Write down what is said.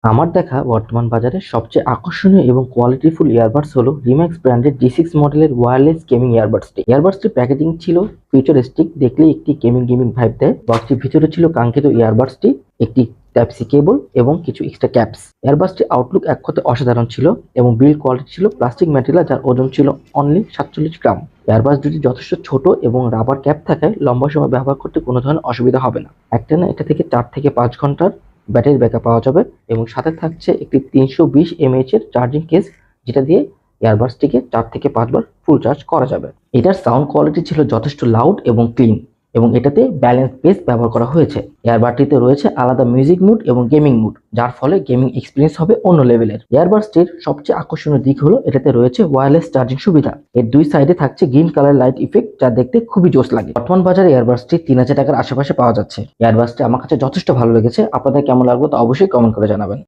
আমার দেখা বর্তমান বাজারে সবচেয়ে আকর্ষণীয় এবং কোয়ালিটিফুল ইয়ারবাডস হলো রিম্যাক্স ব্র্যান্ডের D6 মডেলের ওয়্যারলেস গেমিং ইয়ারবাডসটি। ইয়ারবাডসটির প্যাকেজিং ছিল ফিউচারিস্টিক, দেখলেই একটি গেমিং ভাইব দেয়। বক্সটির ভিতরে ছিল কাঙ্ক্ষিত ইয়ারবাডসটি, একটি টাইপ সি কেবল এবং কিছু এক্সট্রা ক্যাপস। ইয়ারবাডসটির আউটলুক এক কথায় অসাধারণ ছিল এবং বিল্ড কোয়ালিটি ছিল প্লাস্টিক ম্যাটেরিয়াল, যার ওজন ছিল অনলি 47 গ্রাম। ইয়ারবাডস দুটি যথেষ্ট ছোট এবং রাবার ক্যাপ থাকায় লম্বা সময় ব্যবহার করতে কোনো ধরনের অসুবিধা হবে না। একটানা এটা থেকে 4 থেকে 5 ঘন্টার ব্যাটারি ব্যাকআপ পাওয়া যাবে এবং সাথে থাকছে একটি 320 mAh এর চার্জিং কেস, যেটা দিয়ে ইয়ারবাডসটিকে 4 থেকে 5 বার ফুল চার্জ করা যাবে। এটার সাউন্ড কোয়ালিটি ছিল যথেষ্ট লাউড এবং ক্লিন এবং এটাতে ব্যালেন্স বেস ব্যবহার করা হয়েছে। ইয়ারবাডটিতে রয়েছে আলাদা মিউজিক মুড এবং গেমিং মুড, যার ফলে গেমিং এক্সপিরিয়েন্স হবে অন্য লেভেলের। ইয়ারবাডসটির সবচেয়ে আকর্ষণীয় দিক হলো এটাতে রয়েছে ওয়্যারলেস চার্জিং সুবিধা। এর দুই সাইডে থাকছে গ্রিন কালার লাইট ইফেক্ট, যা দেখতে খুবই জোস লাগে। বর্তমান বাজারে ইয়ারবাডসটি 3000 টাকার আশেপাশে পাওয়া যাচ্ছে। ইয়ারবাডসটি আমার কাছে যথেষ্ট ভালো লেগেছে। আপনাদের কেমন লাগলো তা অবশ্যই কমেন্ট করে জানাবেন।